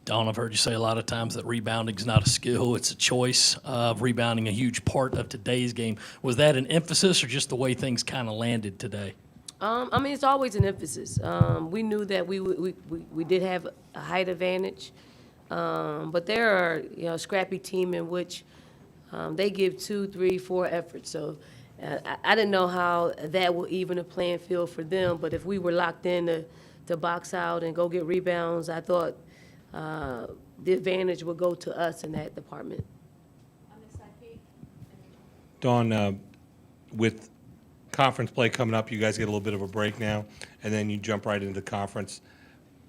Don, I've heard you say a lot of times that rebounding is not a skill, it's a choice. Rebounding a huge part of today's game. Was that an emphasis or just the way things kind of landed today? I mean, it's always an emphasis. We knew that we did have a height advantage, but there are a scrappy team in which they give 2, 3, 4 efforts. So I didn't know how that will even a playing field for them. But if we were locked in to box out and go get rebounds, I thought the advantage would go to us in that department. Dawn, with conference play coming up, you guys get a little bit of a break now, and then you jump right into conference.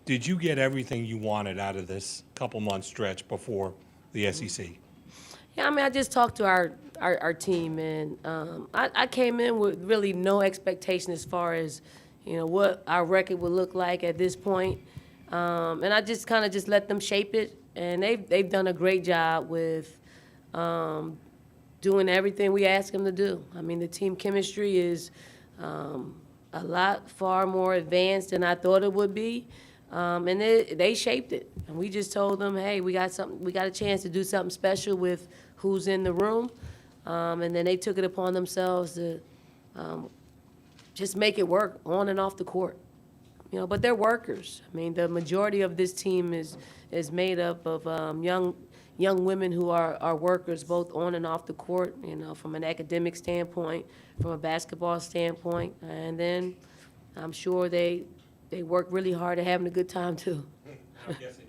Did you get everything you wanted out of this couple-month stretch before the SEC? Yeah, I mean, I just talked to our team, and I came in with really no expectation as far as, what our record would look like at this point. And I just kind of just let them shape it, and they've done a great job with doing everything we ask them to do. I mean, the team chemistry is a lot far more advanced than I thought it would be, and they shaped it. And we just told them, hey, we got a chance to do something special with who's in the room, and then they took it upon themselves to just make it work on and off the court. But they're workers. I mean, the majority of this team is made up of young women who are workers both on and off the court, from an academic standpoint, from a basketball standpoint, and then I'm sure they work really hard at having a good time too. I'm guessing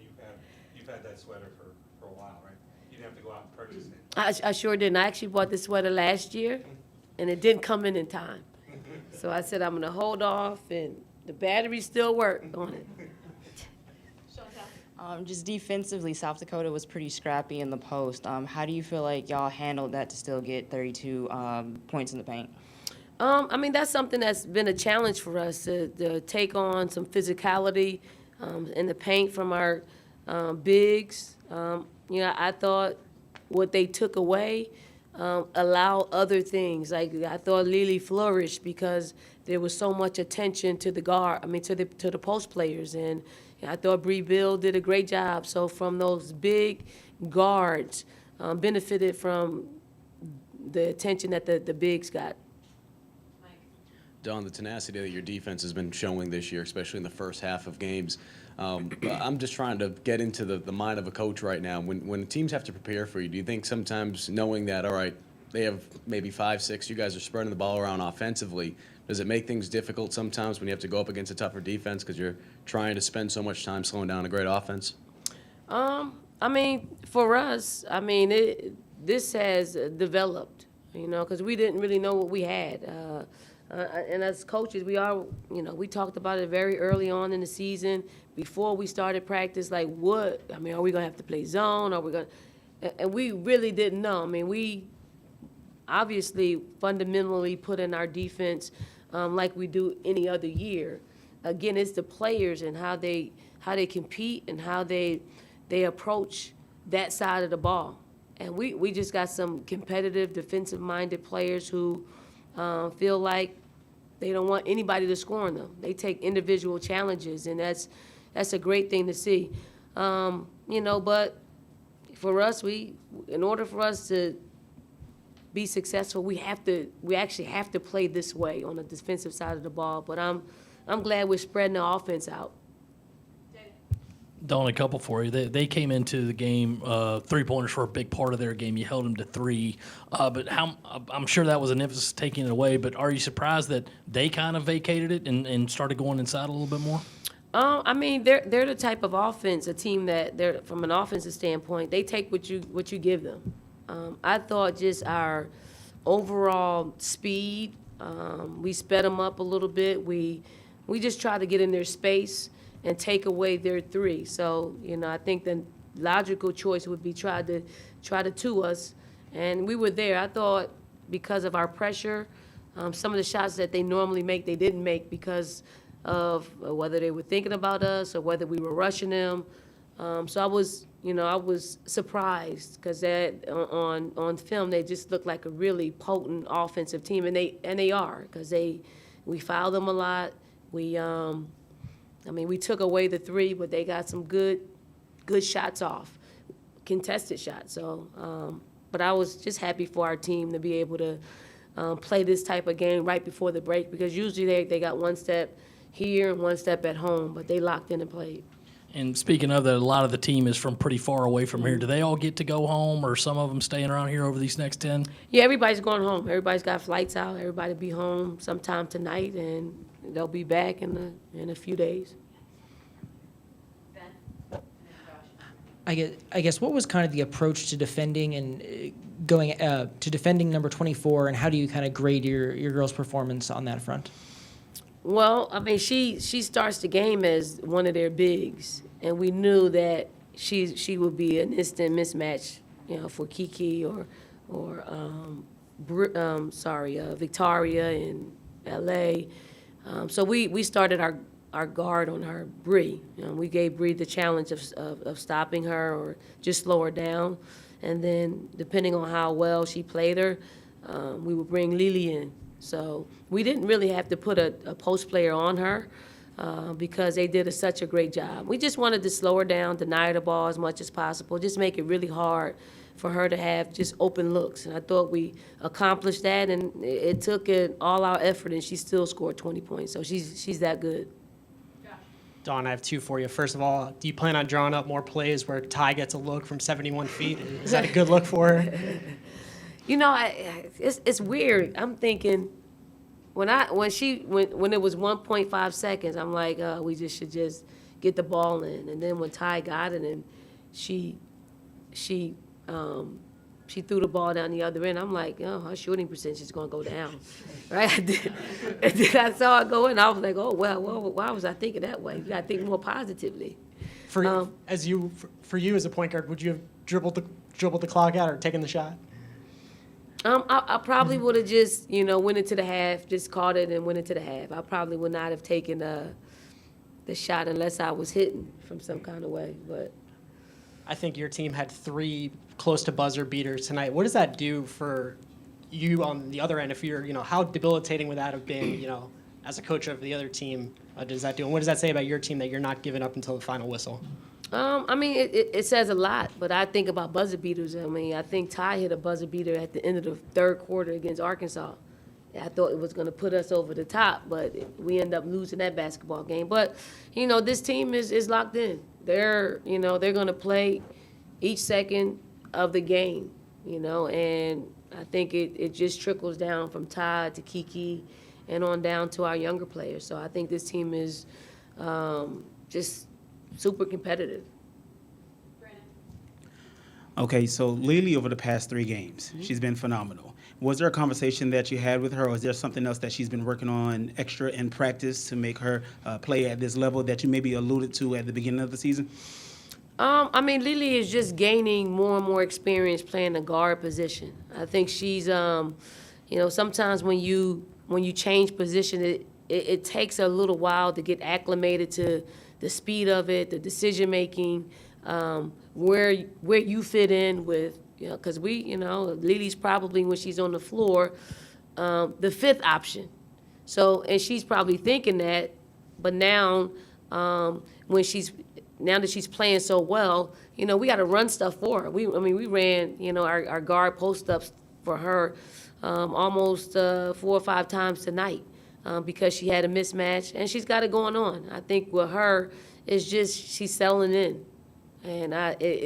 you've had that sweater for a while, right? You didn't have to go out and purchase it. I sure didn't. I actually bought this sweater last year, and it didn't come in time. So I said I'm going to hold off, and the batteries still work on it. Just defensively, South Dakota was pretty scrappy in the post. How do you feel like y'all handled that to still get 32 points in the paint? I mean, that's something that's been a challenge for us to take on some physicality in the paint from our bigs. I thought what they took away allow other things. Like I thought Lilly flourished because there was so much attention to the to the post players, and I thought Bree Bill did a great job. So from those big guards, benefited from the attention that the bigs got. Don, the tenacity that your defense has been showing this year, especially in the first half of games. I'm just trying to get into the mind of a coach right now. When teams have to prepare for you, do you think sometimes knowing that, all right, they have maybe 5, 6, you guys are spreading the ball around offensively, does it make things difficult sometimes when you have to go up against a tougher defense because you're trying to spend so much time slowing down a great offense? I mean, for us, this has developed, because we didn't really know what we had. And as coaches, we talked about it very early on in the season, before we started practice, like are we going to have to play zone? And we really didn't know. I mean, we obviously fundamentally put in our defense like we do any other year. Again, it's the players and how they compete and how they approach that side of the ball. And we just got some competitive, defensive-minded players who feel like they don't want anybody to score on them. They take individual challenges, and that's a great thing to see. But for us, in order for us to be successful, we actually have to play this way on the defensive side of the ball. But I'm glad we're spreading the offense out. Dawn, a couple for you. They came into the game, three-pointers were a big part of their game. You held them to 3. But I'm sure that was an emphasis taking it away, but are you surprised that they kind of vacated it and started going inside a little bit more? They're the type of offense, a team that they're, from an offensive standpoint, they take what you give them. I thought just our overall speed, we sped them up a little bit. We just tried to get in their space and take away their 3. So, I think the logical choice would be try to two us, and we were there. I thought because of our pressure, some of the shots that they normally make, they didn't make because of whether they were thinking about us or whether we were rushing them. So I was surprised because on film they just looked like a really potent offensive team, and they are, because we fouled them a lot. We took away the 3, but they got some good good shots off, contested shots. So, but I was just happy for our team to be able to play this type of game right before the break, because usually they got one step here and one step at home, but they locked in and played. And speaking of that, a lot of the team is from pretty far away from here. Do they all get to go home, or some of them staying around here over these next 10? Yeah, everybody's going home. Everybody's got flights out. Everybody be home sometime tonight, and they'll be back in a few days. I guess what was kind of the approach to defending and going to defending number 24, and how do you kind of grade your girls' performance on that front? Well, I mean, she starts the game as one of their bigs, and we knew that she would be an instant mismatch, for Kiki or Victoria in L.A. So we started our guard on her, Bree. We gave Bree the challenge of stopping her or just slow her down, and then depending on how well she played her, we would bring Lilly in. So we didn't really have to put a post player on her because they did such a great job. We just wanted to slow her down, deny her the ball as much as possible, just make it really hard for her to have just open looks. And I thought we accomplished that, and it took all our effort, and she still scored 20 points. So she's that good. Dawn, I have two for you. First of all, do you plan on drawing up more plays where Ty gets a look from 71 feet? Is that a good look for her? It's weird. I'm thinking when it was 1.5 seconds, I'm like, we should just get the ball in. And then when Ty got it, and she threw the ball down the other end, I'm like, her shooting percentage is going to go down, right? And then I saw it go in. I was like, oh well, why was I thinking that way? You got to think more positively. For you as a point guard, would you have dribbled the clock out or taken the shot? I probably would have just, went into the half, just caught it and went into the half. I probably would not have taken the shot unless I was hitting from some kind of way. But I think your team had 3 close to buzzer beaters tonight. What does that do for you on the other end? If you're, how debilitating would that have been, as a coach of the other team? Does that do? And what does that say about your team that you're not giving up until the final whistle? I mean, it says a lot, but I think about buzzer beaters. I mean, I think Ty hit a buzzer beater at the end of the third quarter against Arkansas. I thought it was going to put us over the top, but we end up losing that basketball game. But, this team is locked in. They're going to play each second of the game, and I think it just trickles down from Ty to Kiki and on down to our younger players. So I think this team is just super competitive. Okay, so Lilly over the past 3 games, she's been phenomenal. Was there a conversation that you had with her, or is there something else that she's been working on extra in practice to make her play at this level that you maybe alluded to at the beginning of the season? I mean, Lilly is just gaining more and more experience playing the guard position. I think she's, sometimes when you change position, it takes a little while to get acclimated to the speed of it, the decision making, where you fit in with, because Lilly's probably, when she's on the floor, the 5th option. So, and she's probably thinking that, but now, now that she's playing so well, we got to run stuff for her. We ran, our guard post-ups for her almost 4 or 5 times tonight because she had a mismatch, and she's got it going on. I think with her, it's just she's settling in. And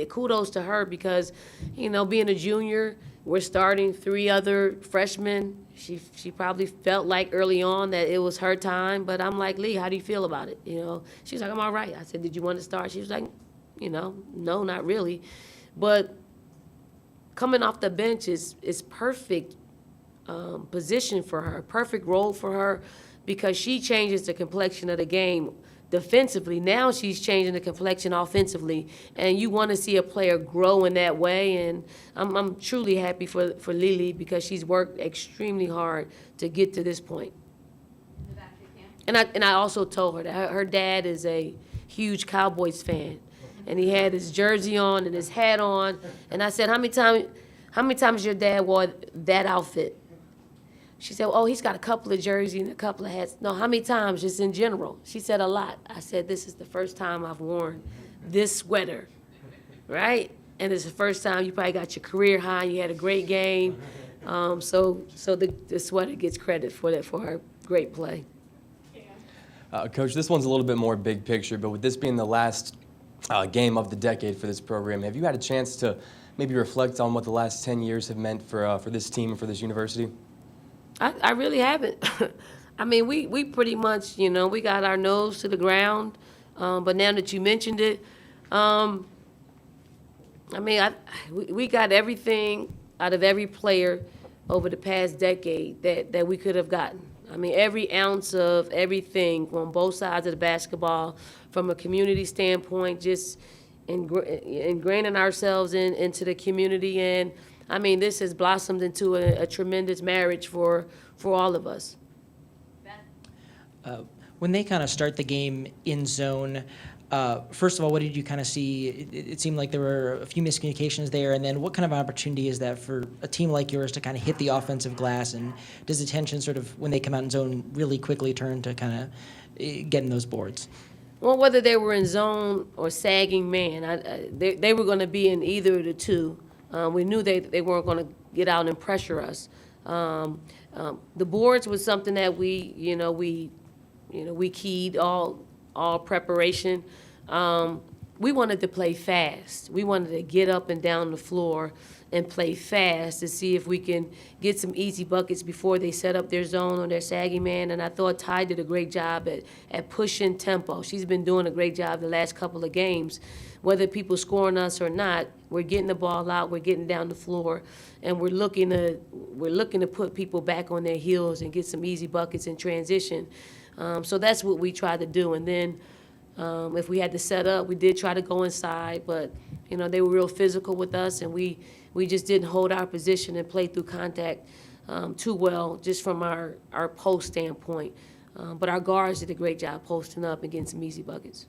kudos to her because, being a junior, we're starting 3 other freshmen. She probably felt like early on that it was her time, but I'm like, Lee, how do you feel about it? She's like, I'm all right. I said, did you want to start? She was like, no, not really. But coming off the bench is perfect position for her, perfect role for her, because she changes the complexion of the game defensively. Now she's changing the complexion offensively, and you want to see a player grow in that way. And I'm truly happy for Lilly because she's worked extremely hard to get to this point. And I also told her that her dad is a huge Cowboys fan, and he had his jersey on and his hat on. And I said, how many times your dad wore that outfit? She said, oh, he's got a couple of jerseys and a couple of hats. No, how many times, just in general? She said, a lot. I said, this is the first time I've worn this sweater right? And it's the first time you probably got your career high. You had a great game, so the sweater gets credit for that, for our great play. Coach, this one's a little bit more big picture, but with this being the last game of the decade for this program, have you had a chance to maybe reflect on what the last 10 years have meant for this team and for this university? I really haven't. I mean, we pretty much, we got our nose to the ground. But now that you mentioned it, we got everything out of every player over the past decade that we could have gotten. I mean, every ounce of everything on both sides of the basketball, from a community standpoint, just ingraining ourselves into the community. And, I mean, this has blossomed into a tremendous marriage for all of us. When they kind of start the game in zone, first of all, what did you kind of see? It seemed like there were a few miscommunications there, and then what kind of opportunity is that for a team like yours to kind of hit the offensive glass, and does the tension sort of, when they come out in zone, really quickly turn to kind of getting those boards? Well, whether they were in zone or sagging man, they were going to be in either of the two. We knew they weren't going to get out and pressure us. The boards was something that we keyed all preparation. We wanted to play fast. We wanted to get up and down the floor and play fast to see if we can get some easy buckets before they set up their zone or their sagging man. And I thought Ty did a great job at pushing tempo. She's been doing a great job the last couple of games. Whether people scoring us or not, we're getting the ball out, we're getting down the floor, and we're looking to put people back on their heels and get some easy buckets in transition. So that's what we tried to do. And then if we had to set up, we did try to go inside, but they were real physical with us, and we just didn't hold our position and play through contact too well, just from our post standpoint. But our guards did a great job posting up and getting some easy buckets.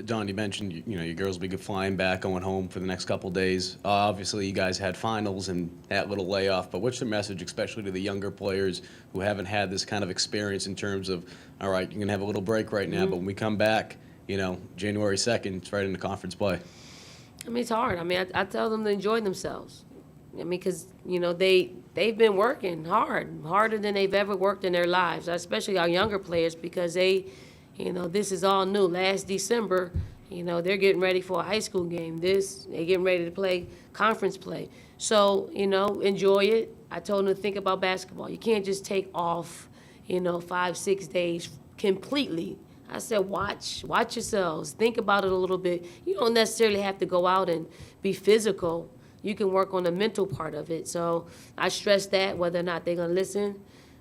Don, you mentioned your girls will be flying back, going home for the next couple days. Obviously, you guys had finals and that little layoff, but what's the message, especially to the younger players who haven't had this kind of experience in terms of, all right, you're going to have a little break right now, but when we come back, January 2nd, it's right into conference play. I mean, it's hard. I mean, I tell them to enjoy themselves. I mean, because, they've been working harder than they've ever worked in their lives, especially our younger players, because this is all new. Last December, they're getting ready for a high school game. They're getting ready to play conference play. So, enjoy it. I told them to think about basketball. You can't just take off, 5-6 days completely. I said, watch yourselves. Think about it a little bit. You don't necessarily have to go out and be physical. You can work on the mental part of it. So I stress that, whether or not they're going to listen.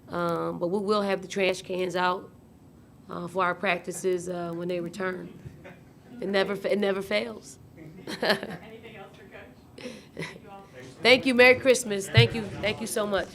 But we will have the trash cans out for our practices when they return. It never fails. Anything else for Coach? Thank you. Merry Christmas. Thank you so much.